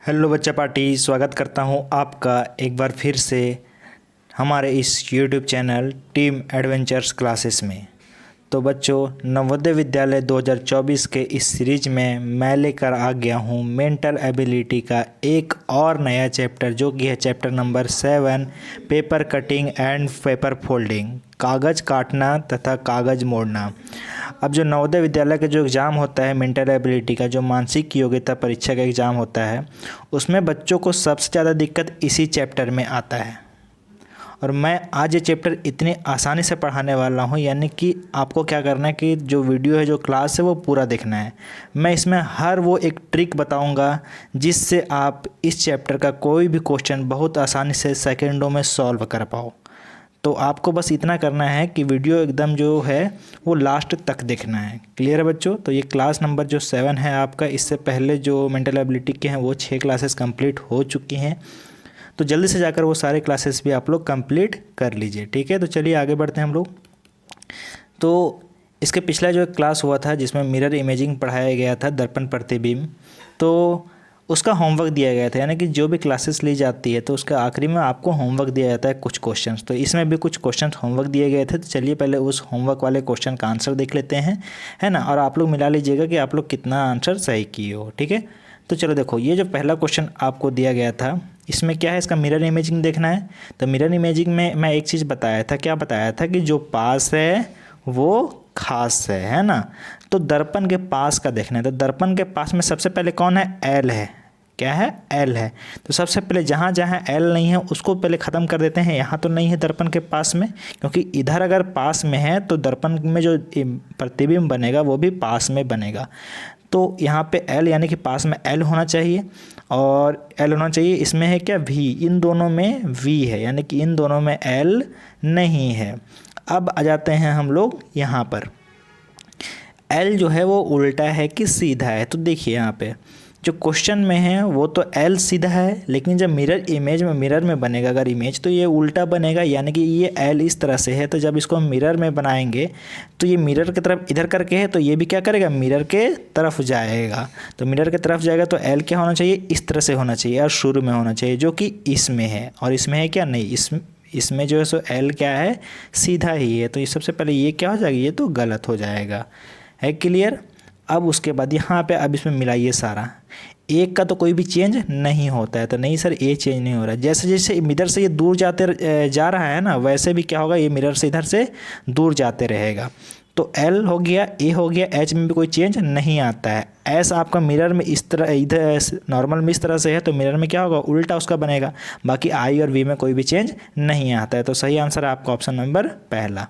Hello बच्चा party, स्वागत करता हूं आपका एक बार फिर से हमारे इस YouTube channel team adventures classes में। तो बच्चों, नवोदय विद्यालय 2024 के इस सीरीज में मैं लेकर आ गया हूं मेंटल एबिलिटी का एक और नया चैप्टर, जो कि है chapter number 7, paper cutting and paper folding, कागज़ काटना तथा कागज़ मोड़ना। अब जो नवोदय विद्यालय का जो एग्ज़ाम होता है मेंटल एबिलिटी का, जो मानसिक योग्यता परीक्षा का एग्ज़ाम होता है, उसमें बच्चों को सबसे ज़्यादा दिक्कत इसी चैप्टर में आता है। और मैं आज ये चैप्टर इतनी आसानी से पढ़ाने वाला हूँ, यानी कि आपको क्या करना है कि जो वीडियो है, जो क्लास है, वो पूरा देखना है। मैं इसमें हर वो एक ट्रिक बताऊँगा जिससे आप इस चैप्टर का कोई भी क्वेश्चन बहुत आसानी से सेकेंडों में सॉल्व कर पाओ। तो आपको बस इतना करना है कि वीडियो एकदम जो है वो लास्ट तक देखना है। क्लियर है बच्चों? तो ये क्लास नंबर जो 7 है आपका, इससे पहले जो मेंटल एबिलिटी के हैं वो 6 क्लासेस कंप्लीट हो चुकी हैं। तो जल्दी से जाकर वो सारे क्लासेस भी आप लोग कंप्लीट कर लीजिए, ठीक है? तो चलिए आगे बढ़ते हैं हम लोग। तो इसके पिछला जो क्लास हुआ था जिसमें मिरर इमेजिंग पढ़ाया गया था, दर्पण प्रतिबिंब, तो उसका होमवर्क दिया गया था। यानी कि जो भी क्लासेस ली जाती है तो उसका आखिरी में आपको होमवर्क दिया जाता है कुछ क्वेश्चंस। तो इसमें भी कुछ क्वेश्चंस होमवर्क दिए गए थे। तो चलिए पहले उस होमवर्क वाले क्वेश्चन का आंसर देख लेते हैं, है ना? और आप लोग मिला लीजिएगा कि आप लोग कितना आंसर सही किए हो, ठीक है? तो चलो देखो, ये जो पहला क्वेश्चन आपको दिया गया था, इसमें क्या है, इसका मिरर इमेजिंग देखना है। तो मिरर इमेजिंग में मैं एक चीज़ बताया था, क्या बताया था कि जो पास है वो खास है ना? तो दर्पण के पास का देखना है। तो दर्पण के पास में सबसे पहले कौन है? एल है। क्या है? एल है। तो सबसे पहले जहाँ जहाँ एल नहीं है उसको पहले ख़त्म कर देते हैं। यहाँ तो नहीं है दर्पण के पास में, क्योंकि इधर अगर पास में है तो दर्पण में जो प्रतिबिंब बनेगा वो भी पास में बनेगा। तो यहाँ पे एल यानी कि पास में एल होना चाहिए, और एल होना चाहिए। इसमें है क्या? वी। इन दोनों में वी है, यानी कि इन दोनों में एल नहीं है। अब आ जाते हैं हम लोग यहाँ पर, एल जो है वो उल्टा है कि सीधा है? तो देखिए यहाँ पे जो क्वेश्चन में है वो तो एल सीधा है, लेकिन जब मिरर इमेज में, मिरर में बनेगा अगर इमेज, तो ये उल्टा बनेगा। यानी कि ये एल इस तरह से है, तो जब इसको हम मिरर में बनाएंगे तो ये मिरर की तरफ इधर करके है, तो ये भी क्या करेगा? मिरर के तरफ जाएगा। तो मिरर के तरफ जाएगा तो एल क्या होना चाहिए? इस तरह से होना चाहिए और शुरू में होना चाहिए, जो कि इसमें है। और इसमें है क्या? नहीं, इसमें जो है सो एल क्या है? सीधा ही है। तो ये सबसे पहले ये क्या हो जाएगा? ये तो गलत हो जाएगा। है क्लियर? अब उसके बाद यहाँ पे अब इसमें मिलाइए सारा, एक का तो कोई भी चेंज नहीं होता है। तो नहीं सर, ये चेंज नहीं हो रहा है। जैसे जैसे मिरर से ये दूर जा रहा है ना, वैसे भी क्या होगा? ये मिरर से इधर से दूर जाते रहेगा। तो एल हो गया, ए हो गया, एच में भी कोई चेंज नहीं आता है। एस आपका मिरर में इस तरह, इधर नॉर्मल में इस तरह से है, तो मिरर में क्या होगा? उल्टा उसका बनेगा। बाकी आई और वी में कोई भी चेंज नहीं आता है। तो सही आंसर है आपका ऑप्शन नंबर पहला।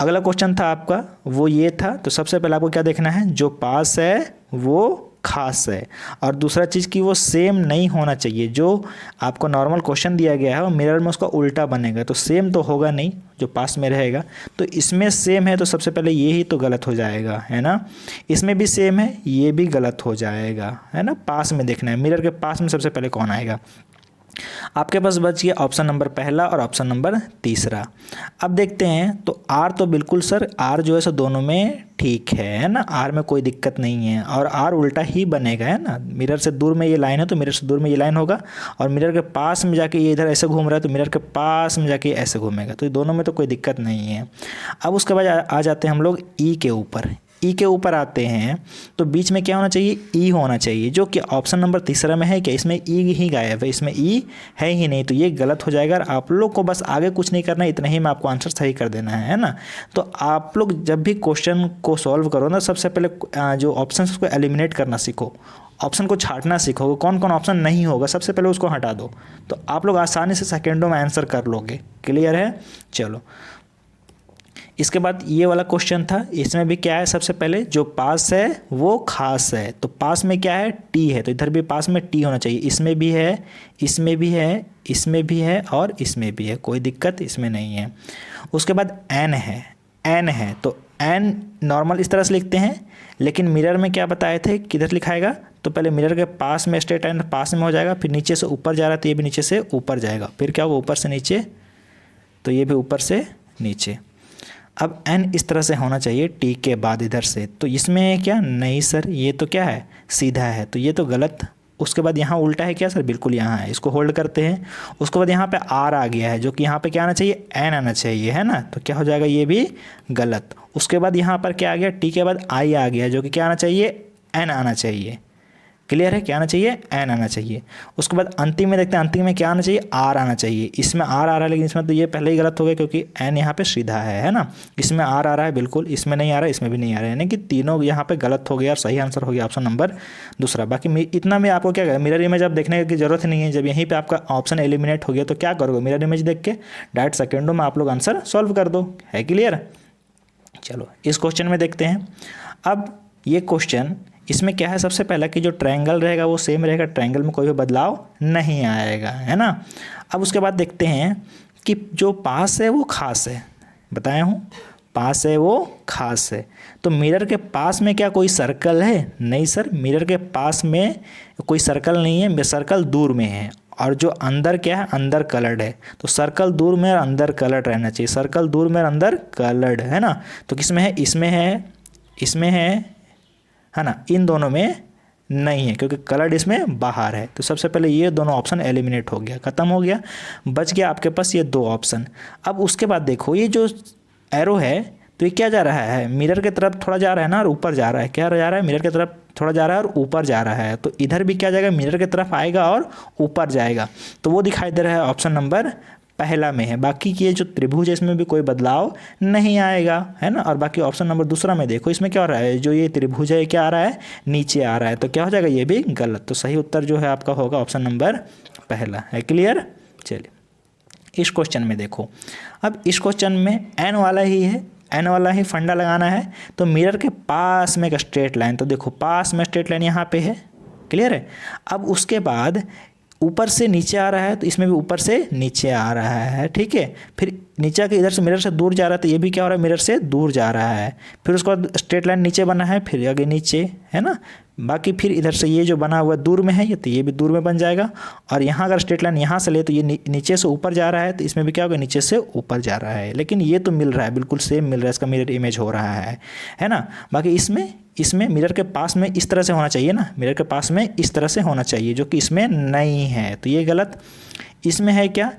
अगला क्वेश्चन था आपका वो ये था। तो सबसे पहले आपको क्या देखना है? जो पास है वो खास है, और दूसरा चीज़ कि वो सेम नहीं होना चाहिए। जो आपको नॉर्मल क्वेश्चन दिया गया है वो मिरर में उसका उल्टा बनेगा, तो सेम तो होगा नहीं जो पास में रहेगा। तो इसमें सेम है तो सबसे पहले ये ही तो गलत हो जाएगा, है ना? इसमें भी सेम है, ये भी गलत हो जाएगा, है ना? पास में देखना है, मिरर के पास में सबसे पहले कौन आएगा। आपके पास बच गया ऑप्शन नंबर पहला और ऑप्शन नंबर तीसरा। अब देखते हैं, तो आर तो बिल्कुल सर, आर जो है सो दोनों में ठीक है ना? आर में कोई दिक्कत नहीं है, और आर उल्टा ही बनेगा, है ना? मिरर से दूर में ये लाइन है तो मिरर से दूर में ये लाइन होगा, और मिरर के पास में जाके ये इधर ऐसे घूम रहा है तो मिरर के पास में जाके ऐसे घूमेगा। तो ये दोनों में तो कोई दिक्कत नहीं है। अब उसके बाद आ जाते हैं हम लोग ई के ऊपर। ई के ऊपर आते हैं तो बीच में क्या होना चाहिए? ई होना चाहिए, जो कि ऑप्शन नंबर तीसरा में है। क्या इसमें ई ही गायब है? इसमें ई है ही नहीं, तो ये गलत हो जाएगा। और आप लोग को बस आगे कुछ नहीं करना है, इतना ही में आपको आंसर सही कर देना है ना? तो आप लोग जब भी क्वेश्चन को सॉल्व करो ना, सबसे पहले जो ऑप्शन उसको एलिमिनेट करना सीखो, ऑप्शन को छांटना सीखो। कौन कौन ऑप्शन नहीं होगा सबसे पहले उसको हटा दो, तो आप लोग आसानी से सेकेंडों में आंसर कर लोगे। क्लियर है? चलो, इसके बाद ये वाला क्वेश्चन था। इसमें भी क्या है? सबसे पहले जो पास है वो खास है। तो पास में क्या है? टी है, तो इधर भी पास में टी होना चाहिए। इसमें भी है, इसमें भी है, इसमें भी है, और इसमें भी है, कोई दिक्कत इसमें नहीं है। उसके बाद एन है, एन है, तो एन नॉर्मल इस तरह से लिखते हैं, लेकिन मिरर में क्या बताए थे किधर लिखाएगा? तो पहले मिरर के पास में स्ट्रेट एन पास में हो जाएगा, फिर नीचे से ऊपर जा रहा है तो ये भी नीचे से ऊपर जाएगा, फिर क्या होगा? ऊपर से नीचे, तो ये भी ऊपर से नीचे। अब एन इस तरह से होना चाहिए टी के बाद इधर से, तो इसमें क्या? नहीं सर, ये तो क्या है? सीधा है, तो ये तो गलत उसके बाद यहाँ उल्टा है क्या सर, बिल्कुल यहाँ है, इसको होल्ड करते हैं। उसके बाद यहाँ पे आर आ गया है जो कि यहाँ पे क्या आना चाहिए, एन आना चाहिए, है ना, तो क्या हो जाएगा, ये भी गलत। उसके बाद यहाँ पर क्या आ गया, टी के बाद आई आ गया जो कि क्या आना चाहिए, एन आना चाहिए। क्लियर है, क्या आना चाहिए, एन आना चाहिए। उसके बाद अंतिम में देखते हैं, अंतिम में क्या आना चाहिए, आर आना चाहिए। इसमें आर आ रहा है लेकिन इसमें तो ये पहले ही गलत हो गया क्योंकि एन यहाँ पे सीधा है ना। इसमें आर आ रहा है बिल्कुल, इसमें नहीं आ रहा है, इसमें भी नहीं आ रहा है, यानी कि तीनों यहाँ पे गलत हो गया और सही आंसर हो गया ऑप्शन नंबर दूसरा। बाकी इतना में आपको क्या मिरर इमेज आप देखने की जरूरत नहीं है। जब यहीं पर आपका ऑप्शन एलिमिनेट हो गया तो क्या करोगे, मिरर इमेज देख के डायरेक्ट सेकेंडों में आप लोग आंसर सॉल्व कर दो। है क्लियर। चलो इस क्वेश्चन में देखते हैं। अब ये क्वेश्चन, इसमें क्या है, सबसे पहला कि जो ट्रायंगल रहेगा वो सेम रहेगा, ट्रायंगल में कोई भी बदलाव नहीं आएगा, है ना। अब उसके बाद देखते हैं कि जो पास है वो खास है, बताया हूँ पास है वो खास है। तो मिरर के पास में क्या कोई सर्कल है, नहीं सर, मिरर के पास में कोई सर्कल नहीं है, सर्कल दूर में है। और जो अंदर क्या है, अंदर कलर्ड है, तो सर्कल दूर में और अंदर कलर्ड रहना चाहिए, सर्कल दूर में और अंदर कलर्ड, है ना। तो किसमें है, इसमें है, इसमें है ना, इन दोनों में नहीं है क्योंकि कलर्ड इसमें बाहर है। तो सबसे पहले ये दोनों ऑप्शन एलिमिनेट हो गया, ख़त्म हो गया, बच गया आपके पास ये दो ऑप्शन। अब उसके बाद देखो ये जो एरो है तो ये क्या जा रहा है, मिरर की तरफ थोड़ा जा रहा है ना और ऊपर जा रहा है, क्या जा रहा है, मिरर की तरफ थोड़ा जा रहा है और ऊपर जा रहा है। तो इधर भी क्या जाएगा, मिरर की तरफ आएगा और ऊपर जाएगा, तो वो दिखाई दे रहा है ऑप्शन नंबर पहला में है। बाकी ये जो त्रिभुज है इसमें भी कोई बदलाव नहीं आएगा, है ना। और बाकी ऑप्शन नंबर दूसरा में देखो, इसमें क्या हो रहा है, जो ये त्रिभुज है क्या आ रहा है, नीचे आ रहा है, तो क्या हो जाएगा, ये भी गलत। तो सही उत्तर जो है आपका होगा ऑप्शन नंबर पहला। है क्लियर। चलिए इस क्वेश्चन में देखो, अब इस क्वेश्चन में एन वाला ही है, एन वाला ही फंडा लगाना है। तो मिरर के पास में एक स्ट्रेट लाइन, तो देखो पास में स्ट्रेट लाइन यहाँ पे है, क्लियर है। अब उसके बाद ऊपर से नीचे आ रहा है, तो इसमें भी ऊपर से नीचे आ रहा है, ठीक है। फिर नीचे के इधर से मिरर से दूर जा रहा है, तो ये भी क्या हो रहा है, मिरर से दूर जा रहा है। फिर उसके बाद स्ट्रेट लाइन नीचे बना है, फिर आगे नीचे, है ना। बाकी फिर इधर से ये जो बना हुआ दूर में है ये, तो ये भी दूर में बन जाएगा। और यहाँ अगर स्ट्रेट लाइन यहाँ से ले तो ये नीचे से ऊपर जा रहा है, तो इसमें भी क्या होगा, नीचे से ऊपर जा रहा है। लेकिन ये तो मिल रहा है, बिल्कुल सेम मिल रहा है, इसका मिरर इमेज हो रहा है ना। बाकी इसमें मिरर के पास में इस तरह से होना चाहिए ना, मिरर के पास में इस तरह से होना चाहिए, जो कि इसमें नहीं है, तो ये गलत। इसमें है क्या,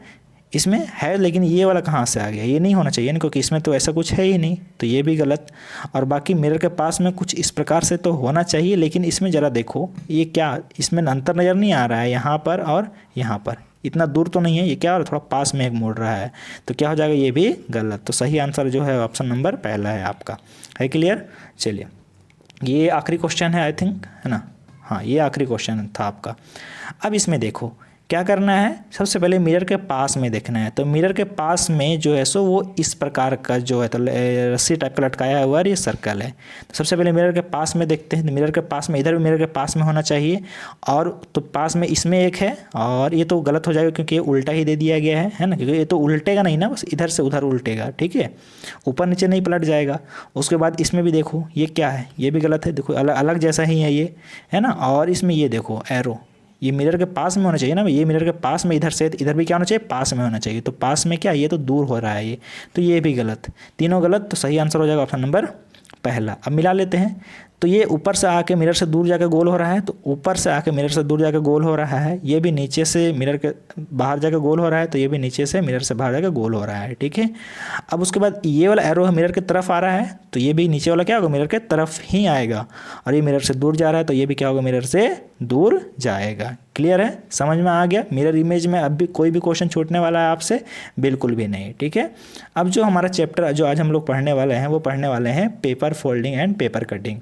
इसमें है लेकिन ये वाला कहाँ से आ गया, ये नहीं होना चाहिए ना, क्योंकि इसमें तो ऐसा कुछ है ही नहीं, तो ये भी गलत। और बाकी मिरर के पास में कुछ इस प्रकार से तो होना चाहिए, लेकिन इसमें ज़रा देखो ये क्या, इसमें अंतर नज़र नहीं आ रहा है, यहाँ पर और यहाँ पर इतना दूर तो नहीं है, ये क्या हो रहा है, थोड़ा पास में एक मोड़ रहा है, तो क्या हो जाएगा, ये भी गलत। तो सही आंसर जो है ऑप्शन नंबर पहला है आपका। है क्लियर। चलिए ये आखिरी क्वेश्चन है आई थिंक, है ना, हाँ ये आखिरी क्वेश्चन था आपका। अब इसमें देखो क्या करना है, सबसे पहले मिरर के पास में देखना है। तो मिरर के पास में जो है सो वो इस प्रकार का जो है, तो रस्सी टाइप का लटकाया हुआ है, ये सर्कल है। तो सबसे पहले मिरर के पास में देखते हैं, तो मिरर के पास में, इधर भी मिरर के पास में होना चाहिए, और तो पास में इसमें एक है, और ये तो गलत हो जाएगा क्योंकि ये उल्टा ही दे दिया गया है ना, क्योंकि ये तो उल्टेगा नहीं ना, बस इधर से उधर उल्टेगा, ठीक है, ऊपर नीचे नहीं पलट जाएगा। उसके बाद इसमें भी देखो ये क्या है, ये भी गलत है, देखो अलग अलग जैसा ही है ये, है ना। और इसमें ये देखो एरो, ये मिरर के पास में होना चाहिए ना, ये मिरर के पास में, इधर से इधर भी क्या होना चाहिए, पास में होना चाहिए। तो पास में क्या, ये तो दूर हो रहा है ये, तो ये भी गलत, तीनों गलत। तो सही आंसर हो जाएगा ऑप्शन नंबर पहला। अब मिला लेते हैं, तो ये ऊपर से आके मिरर से दूर जाकर गोल हो रहा है, तो ऊपर से आके मिरर से दूर जाकर गोल हो रहा है। ये भी नीचे से मिरर के बाहर जाकर गोल हो रहा है, तो ये भी नीचे से मिरर से बाहर जाकर गोल हो रहा है, ठीक है। अब उसके बाद ये वाला एरो है मिरर की तरफ आ रहा है, तो ये भी नीचे वाला क्या होगा, मिरर के तरफ ही आएगा। और ये मिरर से दूर जा रहा है, तो ये भी क्या होगा, मिरर से दूर जाएगा। क्लियर है, समझ में आ गया। मिरर इमेज में अब भी कोई भी क्वेश्चन छूटने वाला है आपसे बिल्कुल भी नहीं, ठीक है। अब जो हमारा चैप्टर जो आज हम लोग पढ़ने वाले हैं, वो पढ़ने वाले हैं paper folding and paper cutting.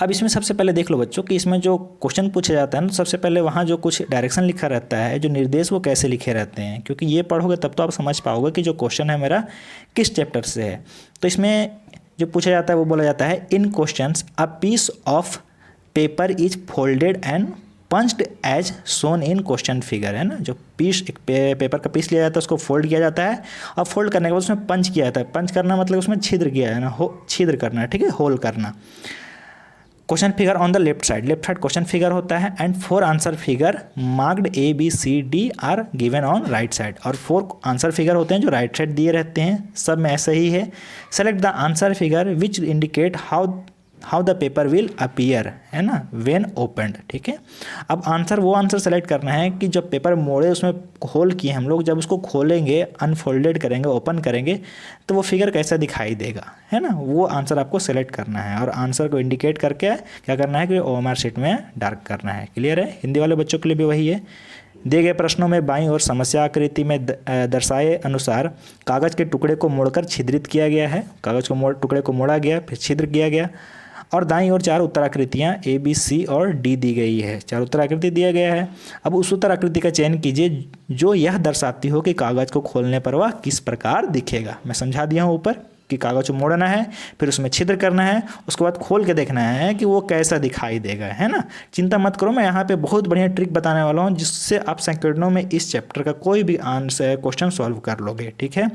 अब इसमें सबसे पहले देख लो बच्चों कि इसमें जो क्वेश्चन पूछा जाता है ना, तो सबसे पहले वहाँ जो कुछ डायरेक्शन लिखा रहता है, जो निर्देश वो कैसे लिखे रहते हैं, क्योंकि ये पढ़ोगे तब तो आप समझ पाओगे कि जो क्वेश्चन है मेरा किस चैप्टर से है। तो इसमें जो पूछा जाता है वो बोला जाता है, in questions a piece of paper is folded and punched as shown in question figure, है ना। जो पीस एक पेपर का पीस लिया जाता है, उसको फोल्ड किया जाता है, और फोल्ड करने के बाद उसमें पंच किया जाता है। पंच करना मतलब उसमें छिद्र किया है ना, छिद्र करना, ठीक है, होल करना। Question figure on the left side question figure होता है, and 4 answer figure marked ABCD are given on right side. और 4 आंसर फिगर होते हैं जो राइट साइड दिए रहते हैं, सब में ऐसे ही है। Select the answer figure which indicate how the paper will appear, है ना, व्हेन ओपनड, ठीक है। अब आंसर वो आंसर सेलेक्ट करना है कि जब पेपर मोड़े, उसमें होल किए हम लोग, जब उसको खोलेंगे, अनफोल्डेड करेंगे, ओपन करेंगे, तो वो फिगर कैसा दिखाई देगा, है ना, वो आंसर आपको सेलेक्ट करना है। और आंसर को इंडिकेट करके क्या करना है कि OMR शीट में डार्क करना है। क्लियर है? हिंदी वाले बच्चों के लिए भी वही है। दिए गए प्रश्नों में बाईं ओर समस्या आकृति में दर्शाए अनुसार कागज़ के टुकड़े को मोड़कर छिद्रित किया गया है। कागज़ को टुकड़े को मोड़ा गया, फिर छिद्र किया गया, और दाईं ओर 4 उत्तराकृतियाँ A, B, C और D दी गई है। 4 उत्तराकृति दिया गया है। अब उस उत्तराकृति का चयन कीजिए जो यह दर्शाती हो कि कागज़ को खोलने पर वह किस प्रकार दिखेगा। मैं समझा दिया हूँ ऊपर कि कागज़ को मोड़ना है, फिर उसमें छिद्र करना है, उसके बाद खोल के देखना है कि वो कैसा दिखाई देगा, है ना। चिंता मत करो, मैं यहाँ पे बहुत बढ़िया ट्रिक बताने वाला हूँ जिससे आप सेकंडों में इस चैप्टर का कोई भी आंसर क्वेश्चन सॉल्व कर लोगे, ठीक है।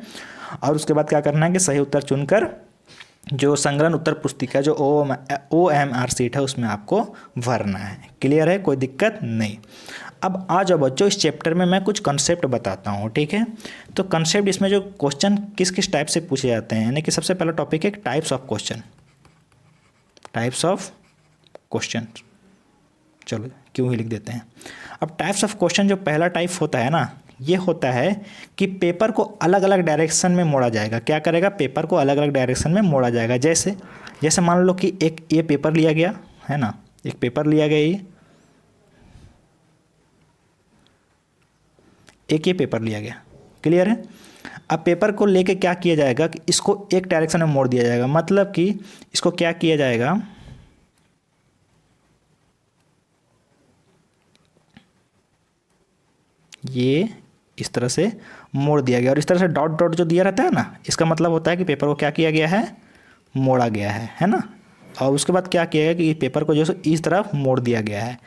और उसके बाद क्या करना है कि सही उत्तर चुनकर जो संग्रहण उत्तर पुस्तिका जो OMR शीट है उसमें आपको भरना है। क्लियर है? कोई दिक्कत नहीं। अब आ जाओ बच्चों, इस चैप्टर में मैं कुछ कंसेप्ट बताता हूँ, ठीक है। तो कंसेप्ट इसमें जो क्वेश्चन किस किस टाइप से पूछे जाते हैं, यानी कि सबसे पहला टॉपिक है types of question. Types of question, चलो क्यों ही लिख देते हैं। अब टाइप्स ऑफ क्वेश्चन जो पहला टाइप होता है ना, ये होता है कि पेपर को अलग अलग डायरेक्शन में मोड़ा जाएगा। क्या करेगा? पेपर को अलग अलग डायरेक्शन में मोड़ा जाएगा। जैसे मान लो कि एक ये पेपर लिया गया, है ना, एक पेपर लिया गया, ये पेपर लिया गया। क्लियर है? अब पेपर को लेके क्या किया जाएगा कि इसको एक डायरेक्शन में मोड़ दिया जाएगा। मतलब कि इसको क्या किया जाएगा, ये इस तरह से मोड़ दिया गया, और इस तरह से डॉट डॉट जो दिया रहता है ना, इसका मतलब होता है कि पेपर को क्या किया गया है, मोड़ा गया है ना। और उसके बाद क्या किया गया कि पेपर को जो है इस तरफ मोड़ दिया गया है।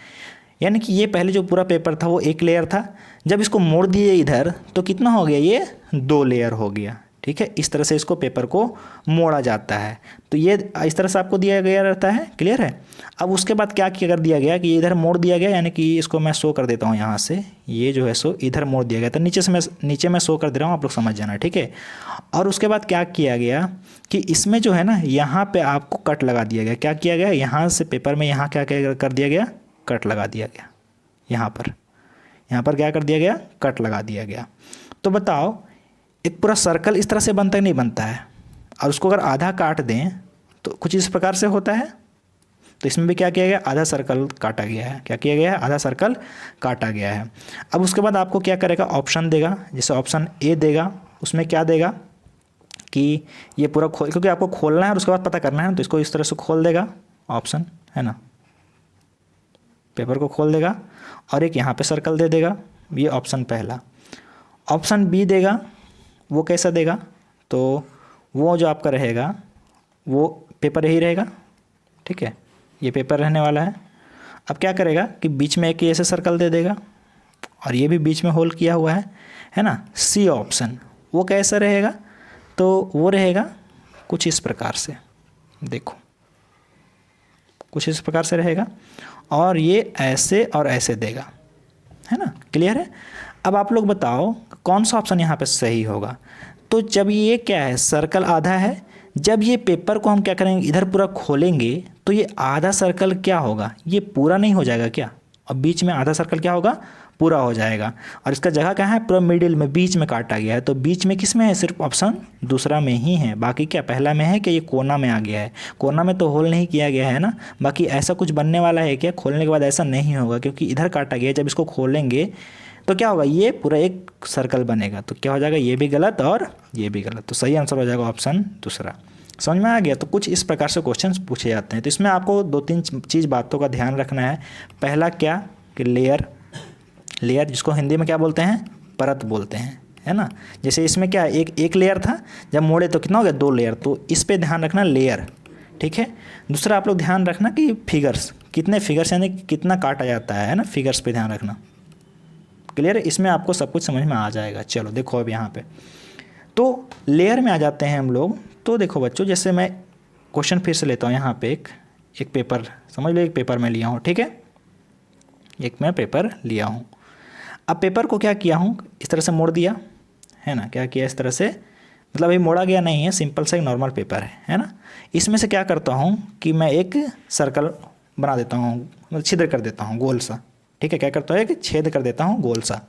यानी कि ये पहले जो पूरा पेपर था वो एक लेयर था, जब इसको मोड़ दिए इधर तो कितना हो गया, ये 2 लेयर हो गया, ठीक है। इस तरह से इसको पेपर को मोड़ा जाता है। तो ये इस तरह से आपको दिया गया रहता है। क्लियर है? अब उसके बाद क्या कर दिया गया कि इधर मोड़ दिया गया, यानी कि इसको मैं शो कर देता हूँ यहाँ से, ये जो है सो इधर मोड़ दिया गया था। नीचे मैं शो कर दे रहा हूँ, आप लोग समझ जाना, ठीक है। और उसके बाद क्या किया गया कि इसमें जो है ना, यहाँ पे आपको कट लगा दिया गया। क्या किया गया? यहाँ से पेपर में यहाँ क्या कर दिया गया, कट लगा दिया गया। यहाँ पर क्या कर दिया गया, कट लगा दिया गया। तो बताओ, एक पूरा सर्कल इस तरह से बनता है, नहीं बनता है? और उसको अगर आधा काट दें तो कुछ इस प्रकार से होता है। तो इसमें भी क्या किया गया, आधा सर्कल काटा गया है। क्या किया गया है? आधा सर्कल काटा गया है। अब उसके बाद आपको क्या करेगा, ऑप्शन देगा। जैसे ऑप्शन A देगा, उसमें क्या देगा कि ये पूरा क्योंकि आपको खोलना है और उसके बाद पता करना है, तो इसको इस तरह से खोल देगा ऑप्शन, है ना, पेपर को खोल देगा, और एक यहाँ पे सर्कल दे देगा। ये ऑप्शन पहला। ऑप्शन B देगा, वो कैसा देगा, तो वो जो आपका रहेगा वो पेपर यही रहेगा, ठीक है, ये पेपर रहने वाला है। अब क्या करेगा कि बीच में एक ऐसे सर्कल दे देगा, और ये भी बीच में होल किया हुआ है ना। C ऑप्शन वो कैसा रहेगा, तो वो रहेगा कुछ इस प्रकार से, देखो कुछ इस प्रकार से रहेगा, और ये ऐसे और ऐसे देगा, है ना। क्लियर है? अब आप लोग बताओ कौन सा ऑप्शन यहाँ पे सही होगा। तो जब ये क्या है, सर्कल आधा है, जब ये पेपर को हम क्या करेंगे, इधर पूरा खोलेंगे, तो ये आधा सर्कल क्या होगा, ये पूरा नहीं हो जाएगा क्या, और बीच में आधा सर्कल क्या होगा, पूरा हो जाएगा। और इसका जगह कहाँ है, पूरा मिडिल में, बीच में काटा गया है। तो बीच में किस में है, सिर्फ ऑप्शन दूसरा में ही है। बाकी क्या पहला में है कि ये कोना में आ गया है, कोना में तो होल नहीं किया गया है ना। बाकी ऐसा कुछ बनने वाला है क्या, खोलने के बाद ऐसा नहीं होगा, क्योंकि इधर काटा गया है। जब इसको खोलेंगे तो क्या होगा, ये पूरा एक सर्कल बनेगा। तो क्या हो जाएगा, ये भी गलत और ये भी गलत। तो सही आंसर हो जाएगा ऑप्शन दूसरा। समझ में आ गया? तो कुछ इस प्रकार से क्वेश्चंस पूछे जाते हैं। तो इसमें आपको 2-3 चीज़ बातों का ध्यान रखना है। पहला क्या कि लेयर जिसको हिंदी में क्या बोलते हैं, परत बोलते हैं, है ना। जैसे इसमें क्या एक लेयर था, जब मोड़े तो कितना हो गया, 2 लेयर। तो इस पे ध्यान रखना, लेयर, ठीक है। दूसरा आप लोग ध्यान रखना कि फिगर्स, कितने फिगर्स यानी कितना काटा जाता है ना, फिगर्स पे ध्यान रखना। क्लियर है? इसमें आपको सब कुछ समझ में आ जाएगा। चलो देखो अब यहाँ पे तो लेयर में आ जाते हैं हम लोग। तो देखो बच्चों, जैसे मैं क्वेश्चन फिर से लेता हूँ। यहाँ पे एक पेपर समझ लो, एक पेपर मैं लिया हूँ, ठीक है, एक मैं पेपर लिया हूँ। अब पेपर को क्या किया हूँ, इस तरह से मोड़ दिया, है ना। क्या किया, इस तरह से मतलब ये मोड़ा गया नहीं है, सिंपल सा एक नॉर्मल पेपर है ना। इसमें से क्या करता हूँ कि मैं एक सर्कल बना देता हूँ, मतलब छिद्र कर देता हूँ गोल सा, ठीक है। क्या करता हूँ, एक छेद कर देता हूँ गोल सा।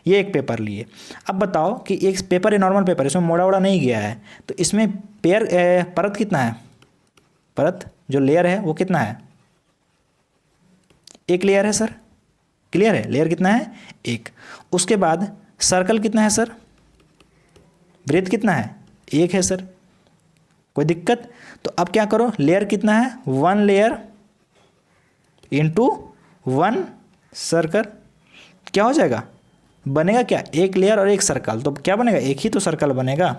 ये एक पेपर लिए। अब बताओ कि एक पेपर है नॉर्मल पेपर, इसमें मोड़ा वोड़ा नहीं गया है, तो इसमें परत कितना है, परत जो लेयर है वो कितना है, एक लेयर है सर, क्लियर है। लेयर कितना है, एक। उसके बाद सर्कल कितना है सर, ब्रेथ कितना है, एक है सर, कोई दिक्कत। तो अब क्या करो, लेयर कितना है, 1 लेयर इंटू 1 सर्कल, क्या हो जाएगा, बनेगा क्या, एक लेयर और एक सर्कल, तो क्या बनेगा, एक ही तो सर्कल बनेगा।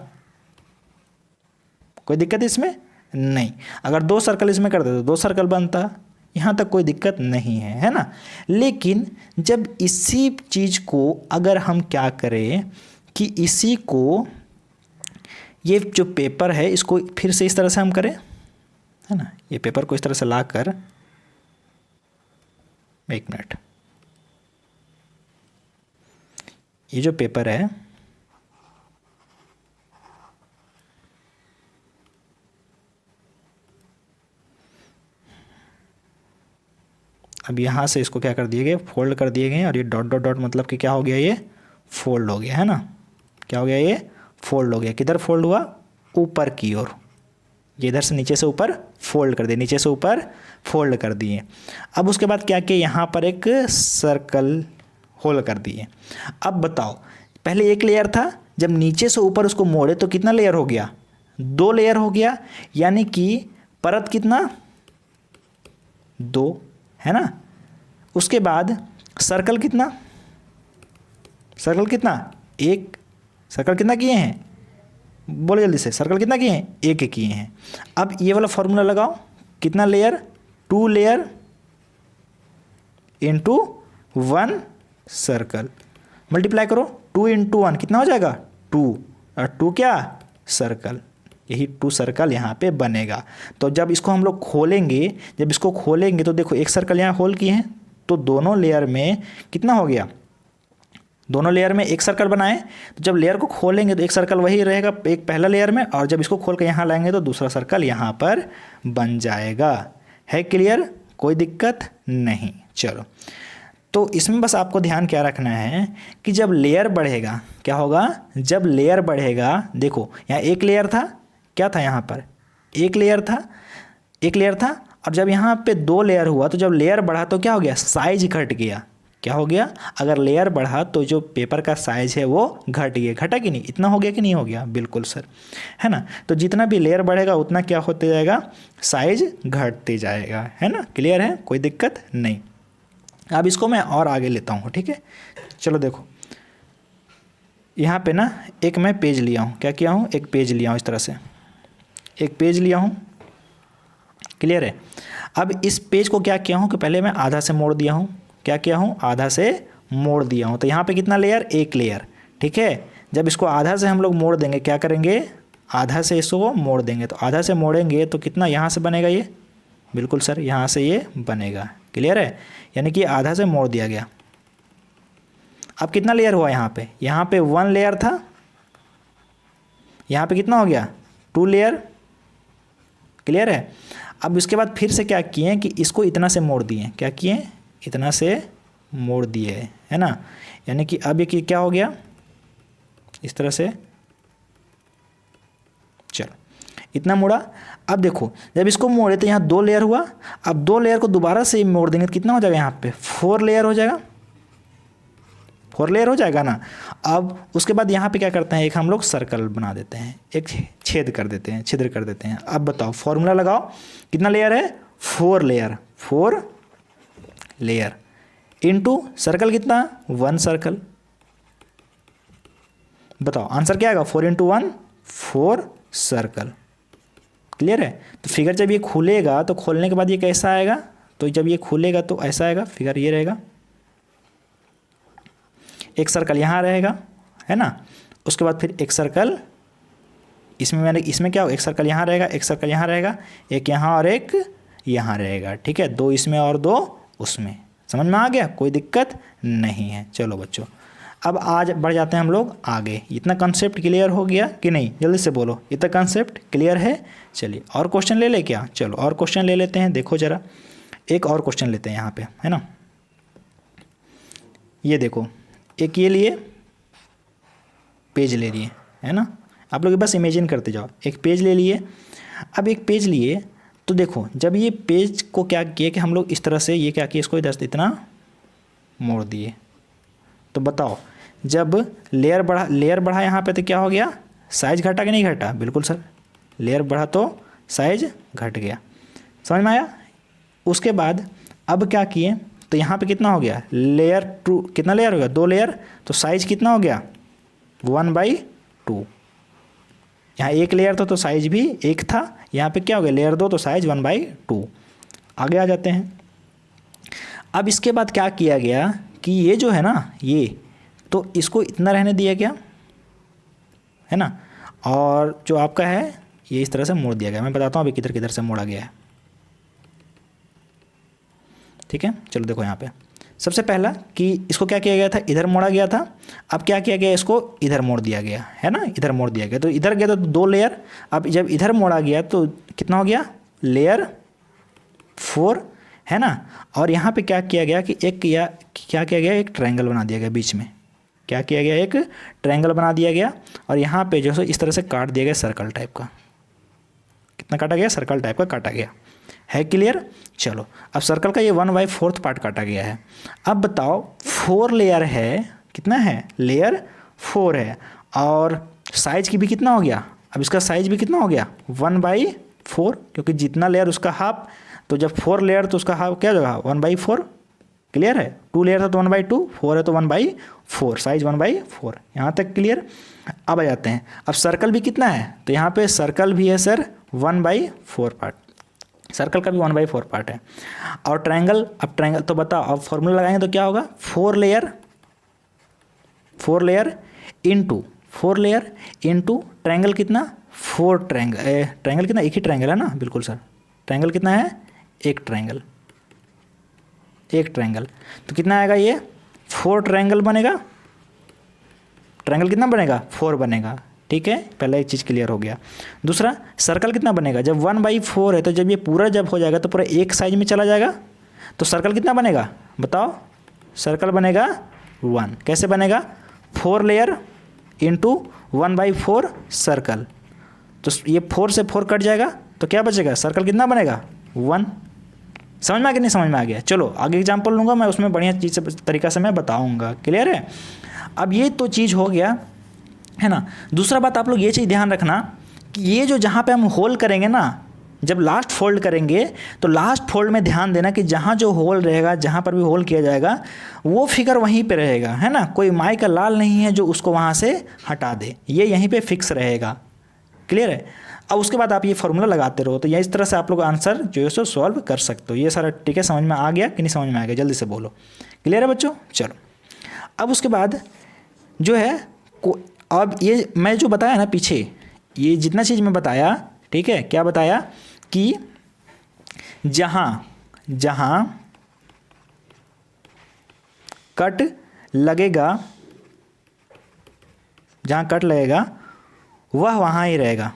कोई दिक्कत इसमें नहीं। अगर 2 सर्कल इसमें कर दे तो 2 सर्कल बनता, यहाँ तक कोई दिक्कत नहीं है ना। लेकिन जब इसी चीज़ को अगर हम क्या करें कि इसी को, ये जो पेपर है इसको फिर से इस तरह से हम करें, है ना, ये पेपर को इस तरह से ला कर, एक मिनट, ये जो पेपर है अब यहाँ से इसको क्या कर दिए गए, फोल्ड कर दिए गए, और ये डॉट डॉट डॉट मतलब कि क्या हो गया, ये फोल्ड हो गया, है ना। क्या हो गया, ये फोल्ड हो गया। किधर फोल्ड हुआ, ऊपर की ओर। ये इधर से नीचे से ऊपर फोल्ड कर दिए, नीचे से ऊपर फोल्ड कर दिए। अब उसके बाद क्या किया, यहाँ पर एक सर्कल होल कर दिए। अब बताओ, पहले एक लेयर था, जब नीचे से ऊपर उसको मोड़े तो कितना लेयर हो गया, 2 लेयर हो गया, यानी कि परत कितना, 2, है ना। उसके बाद सर्कल कितना, सर्कल कितना, एक। सर्कल कितना किए हैं, बोले जल्दी से, सर्कल कितना किए हैं, एक किए हैं। अब ये वाला फॉर्मूला लगाओ, कितना layer, 2 layer into 1 circle, multiply करो, 2 इंटू 1 कितना हो जाएगा, 2, और 2 क्या, सर्कल, यही 2 सर्कल यहाँ पे बनेगा। तो जब इसको हम लोग खोलेंगे, जब इसको खोलेंगे तो देखो एक सर्कल यहाँ होल किए हैं, तो दोनों लेयर में कितना हो गया, दोनों लेयर में एक सर्कल बनाए। तो जब लेयर को खोलेंगे तो एक सर्कल वही रहेगा एक पहला लेयर में, और जब इसको खोल के यहाँ लाएंगे तो दूसरा सर्कल यहाँ पर बन जाएगा। है क्लियर, कोई दिक्कत नहीं। चलो, तो इसमें बस आपको ध्यान क्या रखना है कि जब लेयर बढ़ेगा क्या होगा, जब लेयर बढ़ेगा, देखो यहाँ एक लेयर था, क्या था यहाँ पर, एक लेयर था, एक लेयर था, और जब यहाँ पे 2 लेयर हुआ तो जब लेयर बढ़ा तो क्या हो गया, साइज घट गया। क्या हो गया, अगर लेयर बढ़ा तो जो पेपर का साइज है वो घट गया, घटा कि नहीं, इतना हो गया कि नहीं हो गया, बिल्कुल सर, है ना। तो जितना भी लेयर बढ़ेगा उतना क्या होते जाएगा, साइज घटते जाएगा, है ना। क्लियर है, कोई दिक्कत नहीं। अब इसको मैं और आगे लेता हूँ, ठीक है। चलो देखो, यहाँ पे ना एक मैं पेज लिया हूँ, क्या किया हूँ, एक पेज लिया हूँ, इस तरह से एक पेज लिया हूँ, क्लियर है। अब इस पेज को क्या किया हूँ कि पहले मैं आधा से मोड़ दिया हूँ, क्या किया हूँ, आधा से मोड़ दिया हूँ। तो यहाँ पे कितना लेयर, एक लेयर, ठीक है। जब इसको आधा से हम लोग मोड़ देंगे, क्या करेंगे, आधा से इसको मोड़ देंगे, तो आधा से मोड़ेंगे तो कितना यहाँ से बनेगा, ये बिल्कुल सर यहाँ से ये बनेगा, क्लियर है। यानी कि आधा से मोड़ दिया गया। अब कितना लेयर हुआ, यहाँ पे 1 लेयर था, यहाँ पे कितना हो गया, 2 लेयर, क्लियर है। अब इसके बाद फिर से क्या किए कि इसको इतना से मोड़ दिए, क्या किए, इतना से मोड़ दिए, है ना। यानी कि अब ये क्या हो गया, इस तरह से, चलो इतना मोड़ा। अब देखो जब इसको मोड़े तो यहाँ 2 लेयर हुआ, अब 2 लेयर को दोबारा से मोड़ देंगे तो कितना हो जाएगा, यहाँ पे 4 लेयर हो जाएगा, 4 लेयर हो जाएगा ना। अब उसके बाद यहाँ पे क्या करते हैं, एक हम लोग सर्कल बना देते हैं, एक छेद कर देते हैं, छिद्र कर देते हैं। अब बताओ फॉर्मूला लगाओ, कितना लेयर है, 4 लेयर, 4 लेयर इनटू सर्कल कितना, 1 सर्कल। बताओ आंसर क्या आएगा, 4 इंटू 1 4 सर्कल, क्लियर है। तो फिगर जब ये खुलेगा तो खोलने के बाद ये कैसा आएगा, तो जब ये खुलेगा तो ऐसा आएगा, फिगर ये रहेगा, एक सर्कल यहाँ रहेगा, है ना। उसके बाद फिर एक सर्कल इसमें क्या हो, एक सर्कल यहाँ रहेगा, एक सर्कल यहाँ रहेगा, एक यहाँ और एक यहाँ रहेगा, ठीक है। 2 इसमें और 2 उसमें, समझ में आ गया, कोई दिक्कत नहीं है। चलो बच्चों, अब आज बढ़ जाते हैं हम लोग आगे। इतना कंसेप्ट क्लियर हो गया कि नहीं, जल्दी से बोलो, इतना कंसेप्ट क्लियर है। चलिए और क्वेश्चन ले ले क्या, चलो और क्वेश्चन ले लेते हैं। देखो ज़रा, एक और क्वेश्चन लेते हैं यहाँ पे, है ना। ये देखो, एक ये लिए पेज ले लिए, है ना। आप लोग बस इमेजिन करते जाओ, एक पेज ले लिए। अब एक पेज लिए तो देखो, जब ये पेज को क्या किए कि हम लोग इस तरह से ये क्या किए, इसको इधर से इतना मोड़ दिए, तो बताओ जब लेयर बढ़ा यहाँ पे तो क्या हो गया, साइज घटा कि नहीं घटा? बिल्कुल सर, लेयर बढ़ा तो साइज घट गया। समझ में आया? उसके बाद अब क्या किए, तो यहाँ पे कितना हो गया, लेयर 2, कितना लेयर हो गया, 2 लेयर, तो साइज कितना हो गया 1/2। यहाँ एक लेयर था तो साइज भी एक था, यहाँ पे क्या हो गया लेयर 2 तो साइज 1/2। आगे आ जाते हैं। अब इसके बाद क्या किया गया कि ये जो है ना, ये तो इसको इतना रहने दिया गया, है ना, और जो आपका है ये इस तरह से मोड़ दिया गया। मैं बताता हूँ अभी किधर किधर से मोड़ा गया है, ठीक है। चलो देखो यहाँ पे सबसे पहला कि इसको क्या किया गया था, इधर मोड़ा गया था। अब क्या किया गया, इसको इधर मोड़ दिया गया, है ना, इधर मोड़ दिया गया। तो इधर गया तो 2 लेयर, अब जब इधर मोड़ा गया तो कितना हो गया, लेयर 4, है ना। और यहाँ पे क्या किया गया कि क्या किया गया, एक ट्रायंगल बना दिया गया बीच में। क्या किया गया, एक ट्रायंगल बना दिया गया, और यहाँ पे जो है इस तरह से काट दिया गया सर्कल टाइप का। कितना काटा गया, सर्कल टाइप का काटा गया है। क्लियर? चलो अब सर्कल का ये 1/4 पार्ट काटा गया है। अब बताओ 4 लेयर है, कितना है, लेयर 4 है, और साइज की भी कितना हो गया, अब इसका साइज भी कितना हो गया 1/4, क्योंकि जितना लेयर उसका हाफ, तो जब 4 लेयर तो उसका हाफ क्या होगा 1/4। क्लियर है? 2 लेयर था तो 1/2, 4 है तो 1/4, साइज 1/4। यहाँ तक क्लियर? अब आ जाते हैं, अब सर्कल भी कितना है, तो यहाँ पे सर्कल भी है सर 1/4 पार्ट, सर्कल का भी 1/4 पार्ट है। और ट्रायंगल, अब ट्रायंगल तो बताओ, अब फॉर्मूला लगाएंगे तो क्या होगा, 4 लेयर इंटू ट्रायंगल कितना, 4 ट्रायंगल, ट्रायंगल कितना, एक ही ट्रायंगल है ना, बिल्कुल सर, ट्रायंगल कितना है, एक ट्रायंगल, तो कितना आएगा ये 4 ट्रायंगल बनेगा। ट्रायंगल कितना बनेगा, 4 बनेगा, ठीक है। पहला एक चीज़ क्लियर हो गया। दूसरा, सर्कल कितना बनेगा, जब 1/4 है तो जब ये पूरा जब हो जाएगा तो पूरा एक साइज में चला जाएगा, तो सर्कल कितना बनेगा बताओ, सर्कल बनेगा 1। कैसे बनेगा, 4 लेयर इंटू 1/4 सर्कल, तो ये 4 से 4 कट जाएगा तो क्या बचेगा, सर्कल कितना बनेगा 1। समझ में आ गया, नहीं समझ में आ गया? चलो आगे एग्जाम्पल लूँगा मैं, उसमें बढ़िया चीज़ से तरीका से मैं बताऊँगा। क्लियर है? अब ये तो चीज़ हो गया, है ना। दूसरा बात आप लोग ये चीज़ ध्यान रखना कि ये जो जहाँ पे हम होल करेंगे ना, जब लास्ट फोल्ड करेंगे तो लास्ट फोल्ड में ध्यान देना कि जहाँ जो होल रहेगा, जहाँ पर भी होल किया जाएगा वो फिगर वहीं पे रहेगा, है ना। कोई माई का लाल नहीं है जो उसको वहाँ से हटा दे, ये यहीं पे फिक्स रहेगा। क्लियर है? अब उसके बाद आप ये फॉर्मूला लगाते रहो, तो ये इस तरह से आप लोग आंसर जो है सो सॉल्व कर सकते हो। ये सारा ठीक है, समझ में आ गया कि नहीं समझ में आ गया, जल्दी से बोलो। क्लियर है बच्चों? चलो अब उसके बाद जो है अब ये मैं जो बताया ना पीछे, ये जितना चीज़ मैं बताया, ठीक है, क्या बताया कि जहाँ कट लगेगा, वह वहाँ ही रहेगा,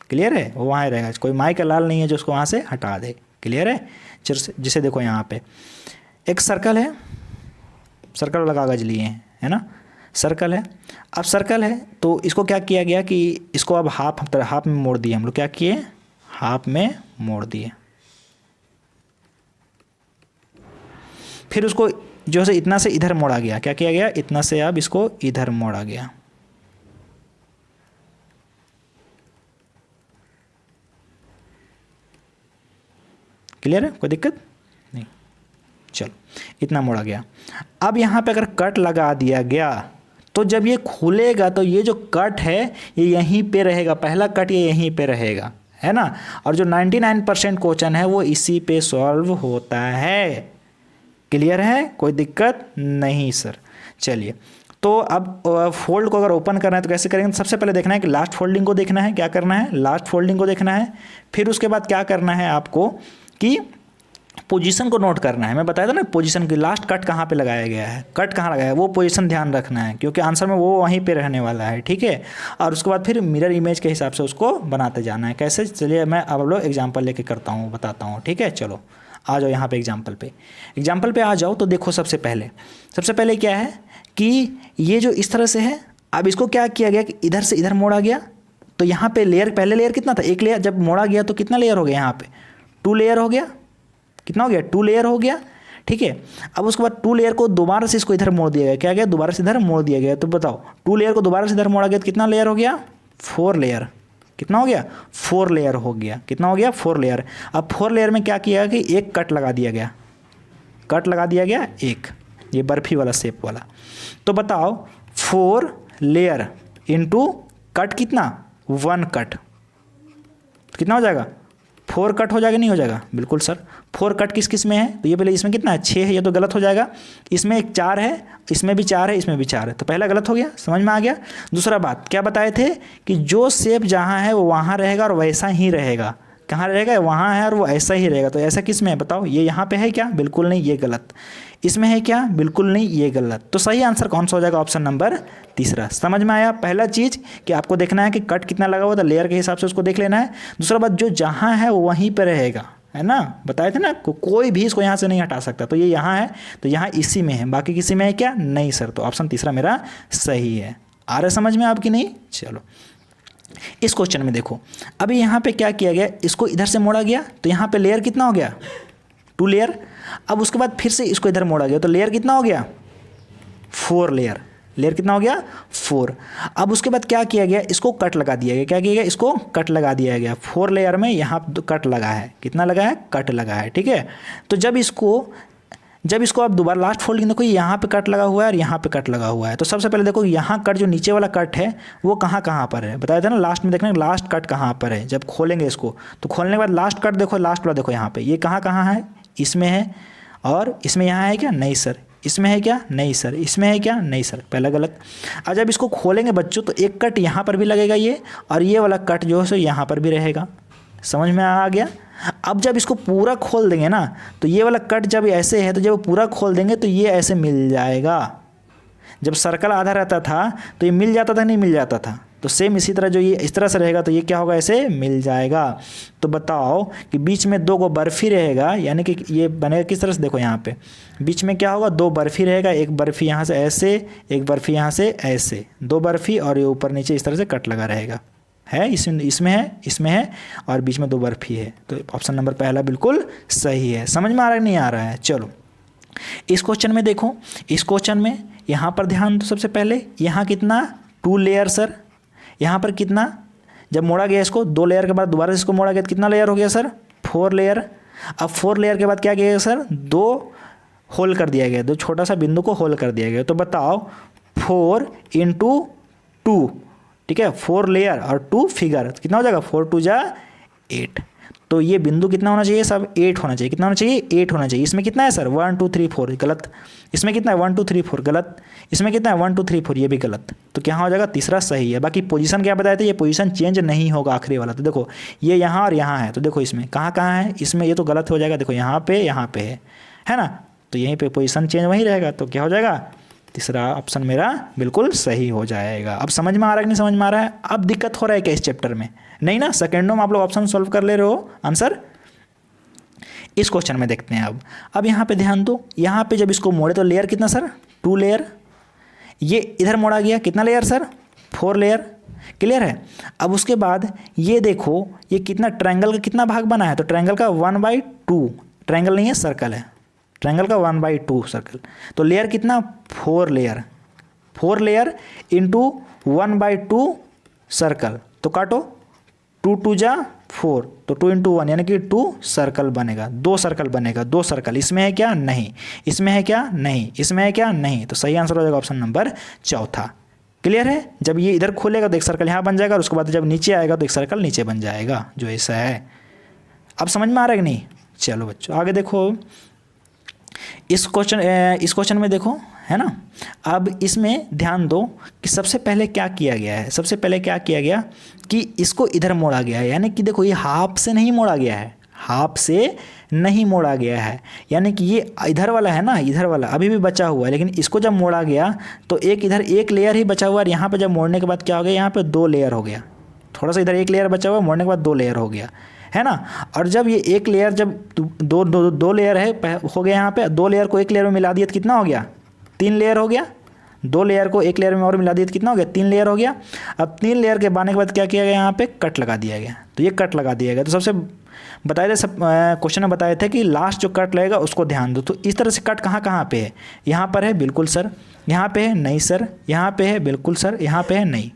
क्लियर है? वो वहाँ ही रहेगा, कोई माई का लाल नहीं है जो उसको वहाँ से हटा दे। क्लियर है? जिसे देखो यहाँ पे एक सर्कल है, सर्कल वाला कागज लिए हैं, है ना, सर्कल है। अब सर्कल है तो इसको क्या किया गया कि इसको अब हाफ में मोड़ दिए हम लोग। क्या किए, हाफ में मोड़ दिए। फिर उसको जो है इतना से इधर मोड़ा गया। क्या किया गया, इतना से अब इसको इधर मोड़ा गया। क्लियर है? कोई दिक्कत नहीं? चलो इतना मोड़ा गया। अब यहाँ पे अगर कट लगा दिया गया तो जब ये खुलेगा तो ये जो कट है ये यहीं पे रहेगा, पहला कट ये यहीं पे रहेगा, है ना। और जो 99% क्वेश्चन है वो इसी पे सॉल्व होता है। क्लियर है? कोई दिक्कत नहीं सर। चलिए तो अब फोल्ड को अगर ओपन करना है तो कैसे करेंगे, सबसे पहले देखना है कि लास्ट फोल्डिंग को देखना है। क्या करना है, लास्ट फोल्डिंग को देखना है। फिर उसके बाद क्या करना है आपको कि पोजीशन को नोट करना है। मैं बताया था ना पोजीशन की लास्ट कट कहाँ पे लगाया गया है, कट कहाँ लगाया है, वो पोजीशन ध्यान रखना है, क्योंकि आंसर में वो वहीं पे रहने वाला है, ठीक है। और उसके बाद फिर मिरर इमेज के हिसाब से उसको बनाते जाना है। कैसे, चलिए मैं अब लोग एग्जाम्पल लेके करता हूँ, बताता हूँ, ठीक है। चलो आ जाओ यहाँ पे एग्जाम्पल पे आ जाओ। तो देखो सबसे पहले क्या है कि ये जो इस तरह से है, अब इसको क्या किया गया कि इधर से इधर मोड़ा गया। तो यहाँ पे लेयर, पहले लेयर कितना था, एक लेयर, जब मोड़ा गया तो कितना लेयर हो गया, यहाँ पे 2 लेयर हो गया। कितना हो गया, 2 लेयर हो गया, ठीक है। अब उसके बाद 2 लेयर को दोबारा से इसको इधर मोड़ दिया गया, क्या गया, दोबारा से इधर मोड़ दिया गया। तो बताओ 2 लेयर को दोबारा से इधर मोड़ा गया तो कितना लेयर हो गया, 4 लेयर। कितना हो गया, 4 लेयर हो गया। कितना हो गया, 4 लेयर। अब 4 लेयर में क्या किया कि एक कट लगा दिया गया, एक, ये बर्फी वाला शेप वाला। तो बताओ 4 लेयर इंटू कट कितना, 1 कट, कितना हो जाएगा, 4 कट हो जाएगा, नहीं हो जाएगा, बिल्कुल सर। 4 कट किस में है, तो ये पहले इसमें कितना है, 6 है, ये तो गलत हो जाएगा। इसमें एक 4 है, इसमें भी 4 है, इसमें भी 4 है, तो पहला गलत हो गया, समझ में आ गया। दूसरा बात क्या बताए थे कि जो शेप जहाँ है वो वहाँ रहेगा और वैसा ही रहेगा। कहाँ रहेगा, वहाँ है और वो ऐसा ही रहेगा। तो ऐसा किस में है बताओ, ये यहाँ पे है क्या, बिल्कुल नहीं, ये गलत। इसमें है क्या, बिल्कुल नहीं, ये गलत। तो सही आंसर कौन सा हो जाएगा, ऑप्शन नंबर 3। समझ में आया। पहला चीज़ कि आपको देखना है कि कट कितना लगा हुआ था, लेयर के हिसाब से उसको देख लेना है। दूसरा बात, जो जहाँ है वो वहीं पर रहेगा, है ना, बताए थे ना, कोई भी इसको यहाँ से नहीं हटा सकता। तो ये यहाँ है तो यहाँ इसी में है, बाकी किसी में है क्या, नहीं सर। तो ऑप्शन 3 मेरा सही है। आ रहा समझ में आपकी, नहीं। चलो इस क्वेश्चन में देखो, अभी यहाँ पे क्या किया गया, इसको इधर से मोड़ा गया तो यहाँ पे लेयर कितना हो गया, 2 लेयर। अब उसके बाद फिर से इसको इधर मोड़ा गया तो लेयर कितना हो गया, 4 लेयर। लेयर कितना हो गया, 4। अब उसके बाद क्या किया गया, इसको कट लगा दिया गया। क्या किया गया, इसको कट लगा दिया गया। 4 लेयर में यहाँ कट लगा है, कितना लगा है, कट लगा है, ठीक है। तो जब इसको आप दोबारा लास्ट फोल्डिंग देखो, यहाँ पे कट लगा हुआ है और यहाँ पे कट लगा हुआ है। तो सबसे पहले देखो यहाँ कट, जो नीचे वाला कट है वो कहाँ पर है, बताया था ना लास्ट में, देखना लास्ट कट कहाँ पर है। जब खोलेंगे इसको तो खोलने के बाद लास्ट कट देखो, लास्ट वाला देखो यहाँ पे, ये कहाँ है, इसमें है। और इसमें यहाँ है क्या, नहीं सर। इसमें है क्या, नहीं सर। इसमें है क्या, नहीं सर, पहला गलत। अब जब इसको खोलेंगे बच्चों तो एक कट यहाँ पर भी लगेगा ये, और ये वाला कट जो है सो यहाँ पर भी रहेगा। समझ में आ गया। अब जब इसको पूरा खोल देंगे ना, तो ये वाला कट जब ऐसे है तो जब पूरा खोल देंगे तो ये ऐसे मिल जाएगा। जब सर्कल आधा रहता था तो ये मिल जाता था, नहीं मिल जाता था। तो सेम इसी तरह जो ये इस तरह से रहेगा तो ये क्या होगा, ऐसे मिल जाएगा। तो बताओ कि बीच में 2 को बर्फ़ी रहेगा, यानी कि ये बनेगा किस तरह से, देखो यहाँ पे बीच में क्या होगा, 2 बर्फ़ी रहेगा। एक बर्फ़ी यहाँ से ऐसे, एक बर्फ़ी यहाँ से ऐसे, 2 बर्फ़ी, और ये ऊपर नीचे इस तरह से कट लगा रहेगा। है इसमें है और बीच में 2 बर्फ़ी है। तो ऑप्शन नंबर पहला बिल्कुल सही है। समझ में आ रहा है, नहीं आ रहा है। चलो इस क्वेश्चन में देखो, इस क्वेश्चन में यहाँ पर ध्यान दो। सबसे पहले यहाँ कितना, 2 लेयर सर। यहाँ पर कितना, जब मोड़ा गया इसको 2 लेयर के बाद दोबारा इसको मोड़ा गया तो कितना लेयर हो गया सर, 4 लेयर। अब 4 लेयर के बाद क्या किया गया सर, 2 होल कर दिया गया, 2 छोटा सा बिंदु को होल कर दिया गया। तो बताओ 4 × 2, ठीक है, 4 लेयर और 2 फिगर, कितना हो जाएगा, 4 2 जा 8। तो ये बिंदु कितना होना चाहिए सब, 8 होना चाहिए। कितना होना चाहिए, 8 होना चाहिए। इसमें कितना है सर, 1 2 3 4, गलत। इसमें कितना है, 1 2 3 4, गलत। इसमें कितना है, 1 2 3 4, ये भी गलत। तो क्या हो जाएगा, तीसरा सही है। बाकी पोजीशन क्या बताए थे, ये पोजीशन चेंज नहीं होगा आखिरी वाला। तो देखो ये यहाँ और यहाँ है, तो देखो इसमें कहाँ है, इसमें ये तो गलत हो जाएगा। देखो यहाँ पे है ना, तो यहीं पे पोजीशन चेंज वहीं रहेगा। तो क्या हो जाएगा, तीसरा ऑप्शन मेरा बिल्कुल सही हो जाएगा। अब समझ में आ रहा है कि नहीं समझ में आ रहा है। अब दिक्कत हो रहा है क्या इस चैप्टर में, नहीं ना, सेकेंडों में आप लोग ऑप्शन सॉल्व कर ले रहे हो आंसर। इस क्वेश्चन में देखते हैं अब यहाँ पे ध्यान दो। यहाँ पे जब इसको मोड़े तो लेयर कितना सर, 2 लेयर। ये इधर मोड़ा गया, कितना लेयर सर, 4 लेयर। क्लियर है। अब उसके बाद ये देखो, ये कितना ट्रायंगल का कितना भाग बना है, तो ट्रायंगल का 1/2, ट्रायंगल नहीं है सर्कल है, ट्रायंगल का 1/2 सर्कल। तो लेयर कितना, 4 लेयर, 4 लेयर इंटू 1/2 सर्कल। तो काटो, 2 2 जा 4, तो 2 × 1 यानी कि 2 सर्कल बनेगा, 2 सर्कल बनेगा, 2 सर्कल। इसमें है क्या, नहीं। इसमें है क्या, नहीं। इसमें है क्या, नहीं। तो सही आंसर हो जाएगा ऑप्शन नंबर 4। क्लियर है। जब ये इधर खोलेगा तो एक सर्कल यहाँ बन जाएगा, और उसके बाद जब नीचे आएगा तो एक सर्कल नीचे बन जाएगा, जो ऐसा है। अब समझ में आ रहा है कि नहीं। चलो बच्चों आगे देखो, इस क्वेश्चन में देखो, है ना। अब इसमें ध्यान दो कि सबसे पहले क्या किया गया है, सबसे पहले क्या किया गया कि इसको इधर मोड़ा गया है, यानी कि देखो ये हाफ से नहीं मोड़ा गया है, हाफ से नहीं मोड़ा गया है, यानी कि ये इधर वाला है ना, इधर वाला अभी भी बचा हुआ है, लेकिन इसको जब मोड़ा गया तो एक इधर एक लेयर ही बचा हुआ है, यहाँ पे जब मोड़ने के बाद क्या हो गया, यहाँ पे 2 लेयर हो गया, थोड़ा सा इधर एक लेयर बचा हुआ है, मोड़ने के बाद 2 लेयर हो गया, है ना। और जब ये एक लेयर जब दो लेयर है हो गया, यहाँ पे 2 लेयर को एक लेयर में मिला दिया तो कितना हो गया, 3 लेयर हो गया। 2 लेयर को एक लेयर में और मिला दिया तो कितना हो गया, 3 लेयर हो गया। अब 3 लेयर के बनने के बाद क्या किया गया, यहाँ पे कट लगा दिया गया, तो ये कट लगा दिया गया। तो सबसे बताए थे, सब क्वेश्चन में बताए थे कि लास्ट जो कट लगेगा उसको ध्यान दो। तो इस तरह से कट कहाँ कहाँ पे है, यहाँ पर है बिल्कुल सर, यहाँ पे है नहीं सर, यहाँ पे है बिल्कुल सर, यहाँ पे है नहीं।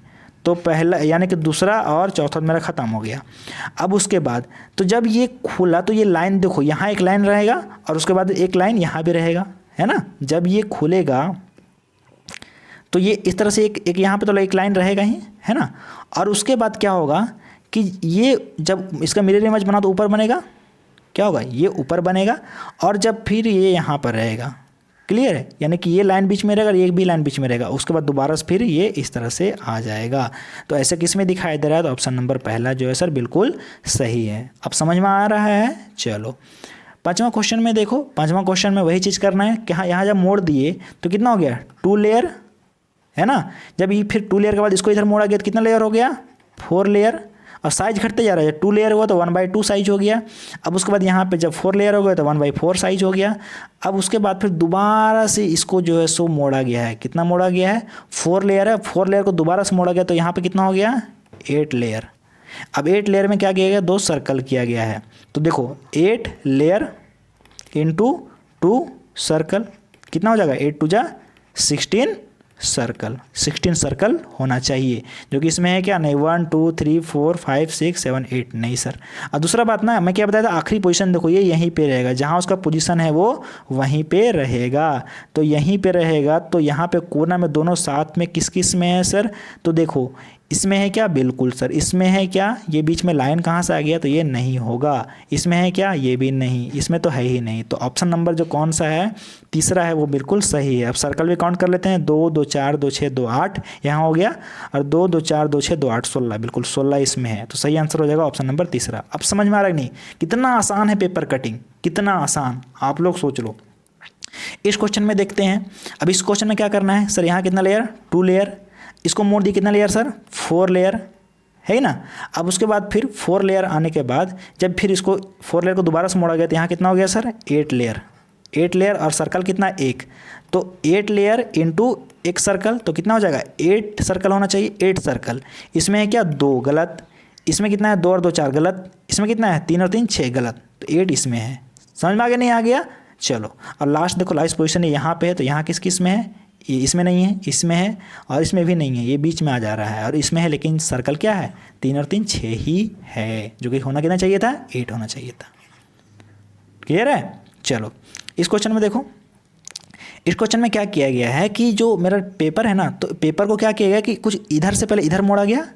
तो पहला यानी कि दूसरा और चौथा मेरा ख़त्म हो गया। अब उसके बाद तो जब ये खुला तो ये लाइन देखो, यहाँ एक लाइन रहेगा और उसके बाद एक लाइन यहाँ भी रहेगा, है ना। जब ये खुलेगा तो ये इस तरह से एक यहाँ पे तो एक लाइन रहेगा ही, है ना। और उसके बाद क्या होगा कि ये जब इसका मिरर इमेज बना तो ऊपर बनेगा, क्या होगा, ये ऊपर बनेगा। और जब फिर ये यहाँ पर रहेगा, क्लियर है, यानी कि ये लाइन बीच में रहेगा, ये भी लाइन बीच में रहेगा, उसके बाद दोबारा से फिर ये इस तरह से आ जाएगा। तो ऐसे किस में दिखाई दे रहा है, तो ऑप्शन नंबर पहला जो है सर बिल्कुल सही है। अब समझ में आ रहा है। चलो 5वां क्वेश्चन में देखो, 5वां क्वेश्चन में वही चीज़ करना है कि हाँ यहाँ जब मोड़ दिए तो कितना हो गया, 2 लेयर, है ना। जब ये फिर 2 लेयर के बाद इसको इधर मोड़ा गया तो कितना लेयर हो गया, 4 लेयर। और साइज घटते जा रहा है, 2 लेयर हुआ तो 1/2 साइज हो गया। अब उसके बाद यहाँ पे जब 4 लेयर हो गया तो 1/4 साइज हो गया। अब उसके बाद फिर दोबारा से इसको जो है सो मोड़ा गया है, कितना मोड़ा गया है, 4 लेयर है, 4 लेयर को दोबारा से मोड़ा गया तो यहाँ पे कितना हो गया, 8 लेयर। अब 8 लेयर में क्या किया गया, 2 सर्कल किया गया है। तो देखो 8 लेयर इंटू 2 सर्कल कितना हो जाएगा, 8 2 जा 16 सर्कल, 16 सर्कल होना चाहिए, जो कि इसमें है क्या, नहीं 1 2 3 4 5 6 7 8 नहीं सर। और दूसरा बात ना, मैं क्या बताया था, आखिरी पोजीशन देखो ये यहीं पे रहेगा, जहाँ उसका पोजीशन है वो वहीं पे रहेगा। तो यहीं पे रहेगा, तो यहाँ पे कोना में दोनों साथ में किस किस में है सर, तो देखो इसमें है क्या, बिल्कुल सर इसमें है क्या, ये बीच में लाइन कहाँ से आ गया, तो ये नहीं होगा। इसमें है क्या, ये भी नहीं, इसमें तो है ही नहीं। तो ऑप्शन नंबर जो कौन सा है, तीसरा है, वो बिल्कुल सही है। अब सर्कल भी काउंट कर लेते हैं, 2 2 4 2 6 2 8 यहाँ हो गया, और 2 2 4 2 6 2 8 16, बिल्कुल 16 इसमें है। तो सही आंसर हो जाएगा ऑप्शन नंबर तीसरा। अब समझ में आ रहा है नहीं, कितना आसान है पेपर कटिंग, कितना आसान, आप लोग सोच लो। इस क्वेश्चन में देखते हैं। अब इस क्वेश्चन में क्या करना है सर, यहाँ कितना लेयर, 2 लेयर, इसको मोड़ दिए कितना लेयर सर, 4 लेयर, है ना। अब उसके बाद फिर 4 लेयर आने के बाद जब फिर इसको 4 लेयर को दोबारा से मोड़ा गया तो यहाँ कितना हो गया सर, 8 लेयर, 8 लेयर और सर्कल कितना, 1। तो 8 लेयर इंटू 1 सर्कल तो कितना हो जाएगा, 8 सर्कल होना चाहिए, 8 सर्कल। इसमें है क्या, 2 गलत, इसमें कितना है, 2 और 2 4 गलत, इसमें कितना है, 3 और 3 6 गलत, तो 8 इसमें है। समझ में आ गया, नहीं आ गया। चलो और लास्ट देखो, लास्ट पोजीशन यहाँ पे है, तो यहाँ किस किस में है, ये इसमें नहीं है, इसमें है और इसमें भी नहीं है, ये बीच में आ जा रहा है, और इसमें है, लेकिन सर्कल क्या है, 3 और 3 6 ही है, जो कि होना कितना चाहिए था, 8 होना चाहिए था। क्लियर है। चलो इस क्वेश्चन में देखो, इस क्वेश्चन में क्या किया गया है कि जो मेरा पेपर है ना, तो पेपर को क्या किया गया कि कुछ इधर से पहले इधर मोड़ा गया,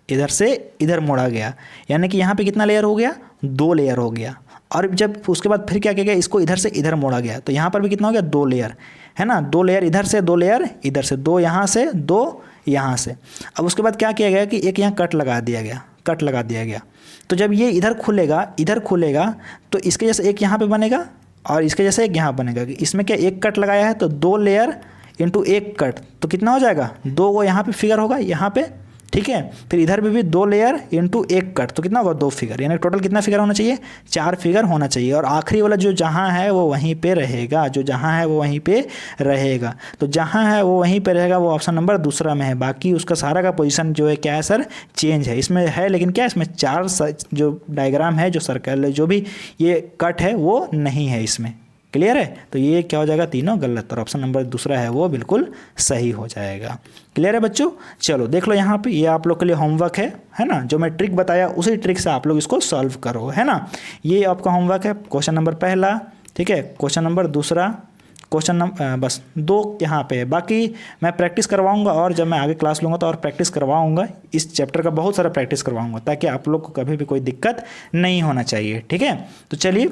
इधर से इधर मोड़ा गया, यानी कि यहाँ पे कितना लेयर हो गया, 2 लेयर हो गया। और जब उसके बाद फिर क्या किया गया, इसको इधर से इधर मोड़ा गया, तो यहाँ पर भी कितना हो गया, 2 लेयर, है ना। 2 लेयर इधर से, 2 लेयर इधर से, 2 यहाँ से, 2 यहाँ से। अब उसके बाद क्या किया गया कि एक यहाँ कट लगा दिया गया, कट लगा दिया गया। तो जब ये इधर खुलेगा तो इसके जैसे एक यहाँ पे बनेगा और इसके जैसे एक यहाँ बनेगा। इसमें क्या, एक कट लगाया है तो 2 लेयर इंटू 1 कट, तो कितना हो जाएगा, 2 वो यहाँ पे फिगर होगा यहाँ पे, ठीक है। फिर इधर भी 2 लेयर इंटू 1 कट, तो कितना होगा, 2 फिगर, यानी टोटल कितना फिगर होना चाहिए, 4 फिगर होना चाहिए। और आखिरी वाला जो जहाँ है वो वहीं पे रहेगा, जो जहाँ है वो वहीं पे रहेगा। तो जहाँ है वो वहीं पे रहेगा, वो ऑप्शन नंबर दूसरा में है। बाकी उसका सारा का पोजीशन जो है क्या है सर, चेंज है। इसमें है लेकिन क्या, इसमें 4 जो डायग्राम है, जो सर्कल जो भी ये कट है वो नहीं है इसमें। क्लियर है। तो ये क्या हो जाएगा, तीनों गलत, और ऑप्शन नंबर दूसरा है वो बिल्कुल सही हो जाएगा। क्लियर है बच्चों। चलो देख लो यहाँ पे, ये आप लोग के लिए होमवर्क है ना, जो मैं ट्रिक बताया उसी ट्रिक से आप लोग इसको सॉल्व करो, है ना। ये आपका होमवर्क है, क्वेश्चन नंबर पहला, ठीक है, क्वेश्चन नंबर दूसरा, क्वेश्चन नंबर बस 2 यहाँ पे है। बाकी मैं प्रैक्टिस करवाऊँगा, और जब मैं आगे क्लास लूँगा तो और प्रैक्टिस करवाऊँगा, इस चैप्टर का बहुत सारा प्रैक्टिस करवाऊँगा, ताकि आप लोग को कभी भी कोई दिक्कत नहीं होना चाहिए, ठीक है। तो चलिए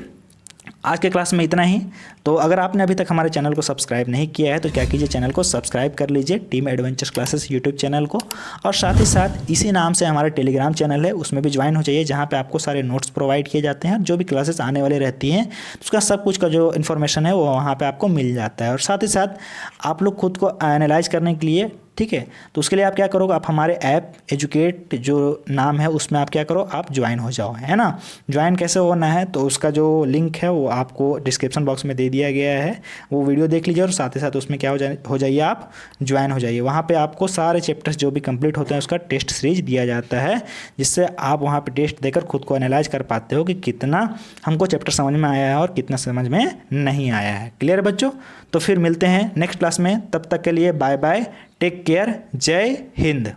आज के क्लास में इतना ही। तो अगर आपने अभी तक हमारे चैनल को सब्सक्राइब नहीं किया है तो क्या कीजिए, चैनल को सब्सक्राइब कर लीजिए, team adventures classes YouTube channel को। और साथ ही साथ इसी नाम से हमारा टेलीग्राम चैनल है, उसमें भी ज्वाइन हो जाइए, जहाँ पे आपको सारे नोट्स प्रोवाइड किए जाते हैं। जो भी क्लासेस आने वाली रहती हैं उसका सब कुछ का जो इन्फॉर्मेशन है वो वहाँ पर आपको मिल जाता है। और साथ ही साथ आप लोग खुद को एनालाइज करने के लिए, ठीक है, तो उसके लिए आप क्या करोगे, आप हमारे ऐप एजुकेट जो नाम है उसमें आप क्या करो, आप ज्वाइन हो जाओ, है ना। ज्वाइन कैसे होना है तो उसका जो लिंक है वो आपको डिस्क्रिप्शन बॉक्स में दे दिया गया है, वो वीडियो देख लीजिए और साथ ही साथ उसमें क्या हो जाइए, आप ज्वाइन हो जाइए। वहाँ पे आपको सारे चैप्टर्स जो भी कंप्लीट होते हैं उसका टेस्ट सीरीज दिया जाता है, जिससे आप वहाँ पे टेस्ट देकर खुद को एनालाइज कर पाते हो कि कितना हमको चैप्टर समझ में आया है और कितना समझ में नहीं आया है। क्लियर बच्चों? तो फिर मिलते हैं नेक्स्ट क्लास में, तब तक के लिए बाय बाय, टेक केयर, जय हिंद।